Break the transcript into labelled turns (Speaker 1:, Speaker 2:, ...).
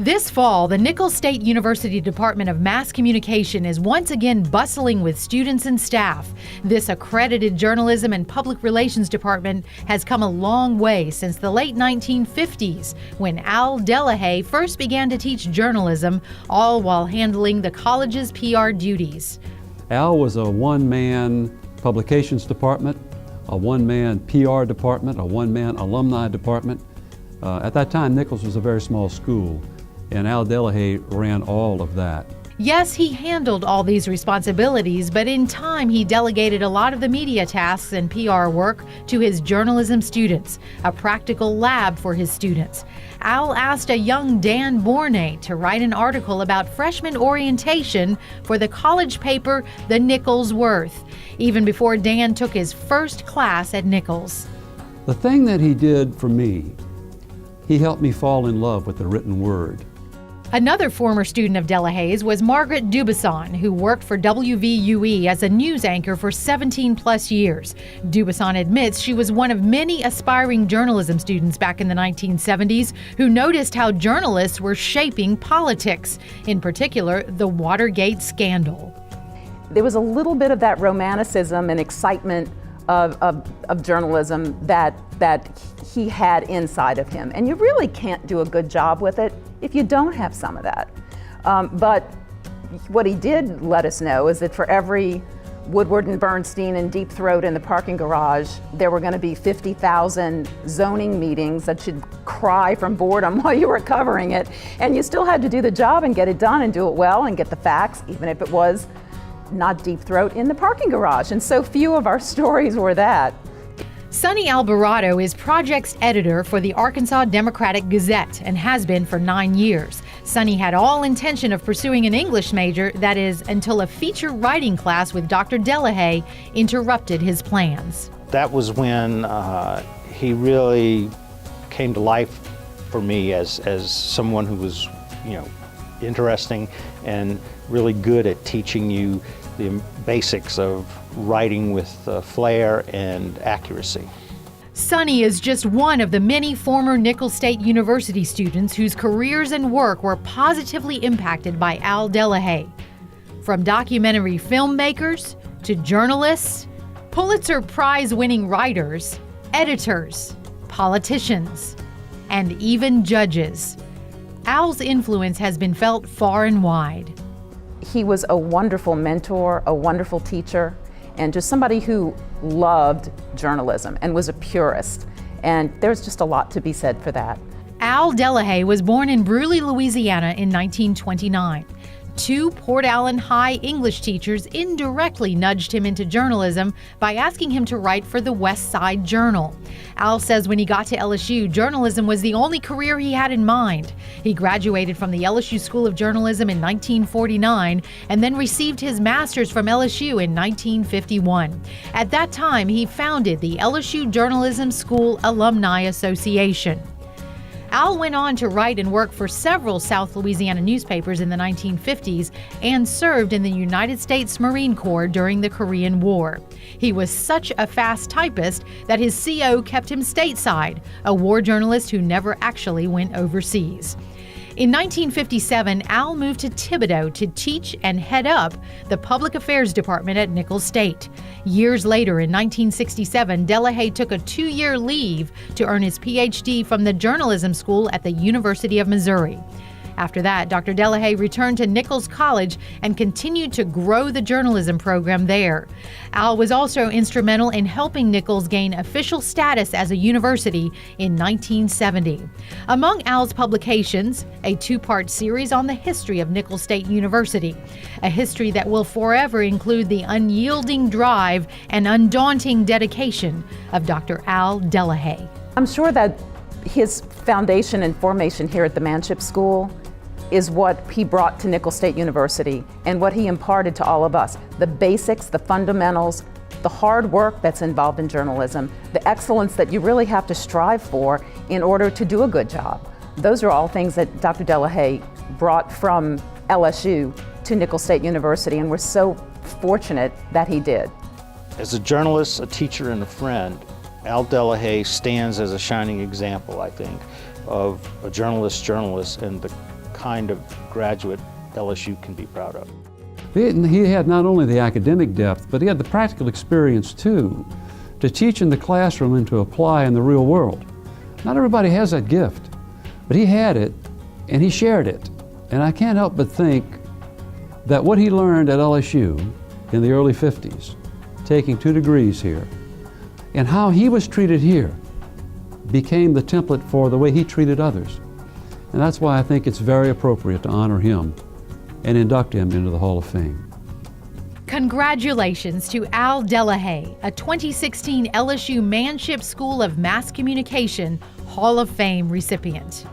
Speaker 1: This fall, the Nichols State University Department of Mass Communication is once again bustling with students and staff. This accredited journalism and public relations department has come a long way since the late 1950s, when Al Delahaye first began to teach journalism, all while handling the college's PR duties.
Speaker 2: Al was a one-man publications department, a one-man PR department, a one-man alumni department. At that time, Nichols was a very small school, and Al Delahaye ran all of that.
Speaker 1: Yes, he handled all these responsibilities, but in time he delegated a lot of the media tasks and PR work to his journalism students, a practical lab for his students. Al asked a young Dan Bornay to write an article about freshman orientation for the college paper, The Nichols Worth, even before Dan took his first class at Nichols.
Speaker 2: The thing that he did for me, he helped me fall in love with the written word.
Speaker 1: Another former student of Delahaye's was Margaret Dubuisson, who worked for WVUE as a news anchor for 17 plus years. Dubuisson admits she was one of many aspiring journalism students back in the 1970s who noticed how journalists were shaping politics, in particular the Watergate scandal.
Speaker 3: There was a little bit of that romanticism and excitement of journalism that he had inside of him. And you really can't do a good job with it if you don't have some of that. But what he did let us know is that for every Woodward and Bernstein and Deep Throat in the parking garage, there were going to be 50,000 zoning meetings that should cry from boredom while you were covering it. And you still had to do the job and get it done and do it well and get the facts, even if it was not Deep Throat in the parking garage. And so few of our stories were that.
Speaker 1: Sonny Alvarado is projects editor for the Arkansas Democratic Gazette and has been for 9 years. Sonny had all intention of pursuing an English major, that is, until a feature writing class with Dr. Delahaye interrupted his plans.
Speaker 4: That was when he really came to life for me as someone who was, interesting and really good at teaching you the basics of writing with flair and accuracy.
Speaker 1: Sonny is just one of the many former Nichols State University students whose careers and work were positively impacted by Al Delahaye. From documentary filmmakers to journalists, Pulitzer Prize-winning writers, editors, politicians, and even judges, Al's influence has been felt far and wide.
Speaker 3: He was a wonderful mentor, a wonderful teacher, and just somebody who loved journalism and was a purist. And there's just a lot to be said for that.
Speaker 1: Al Delahaye was born in Bruley, Louisiana in 1929. Two Port Allen High English teachers indirectly nudged him into journalism by asking him to write for the West Side Journal. Al says when he got to LSU, journalism was the only career he had in mind. He graduated from the LSU School of Journalism in 1949 and then received his master's from LSU in 1951. At that time, he founded the LSU Journalism School Alumni Association. Al went on to write and work for several South Louisiana newspapers in the 1950s and served in the United States Marine Corps during the Korean War. He was such a fast typist that his CO kept him stateside, a war journalist who never actually went overseas. In 1957, Al moved to Thibodaux to teach and head up the Public Affairs Department at Nichols State. Years later, in 1967, Delahaye took a 2-year leave to earn his PhD from the journalism school at the University of Missouri. After that, Dr. Delahaye returned to Nichols College and continued to grow the journalism program there. Al was also instrumental in helping Nichols gain official status as a university in 1970. Among Al's publications, a 2-part series on the history of Nichols State University, a history that will forever include the unyielding drive and undaunting dedication of Dr. Al Delahaye.
Speaker 3: I'm sure that his foundation and formation here at the Manship School is what he brought to Nichols State University and what he imparted to all of us. The basics, the fundamentals, the hard work that's involved in journalism, the excellence that you really have to strive for in order to do a good job. Those are all things that Dr. Delahaye brought from LSU to Nichols State University, and we're so fortunate that he did.
Speaker 4: As a journalist, a teacher, and a friend, Al Delahaye stands as a shining example, I think, of a journalist and the kind of graduate LSU can be proud of.
Speaker 2: He had not only the academic depth, but he had the practical experience too, to teach in the classroom and to apply in the real world. Not everybody has that gift, but he had it and he shared it. And I can't help but think that what he learned at LSU in the early 50s, taking 2 degrees here, and how he was treated here became the template for the way he treated others. And that's why I think it's very appropriate to honor him and induct him into the Hall of Fame.
Speaker 1: Congratulations to Al Delahaye, a 2016 LSU Manship School of Mass Communication Hall of Fame recipient.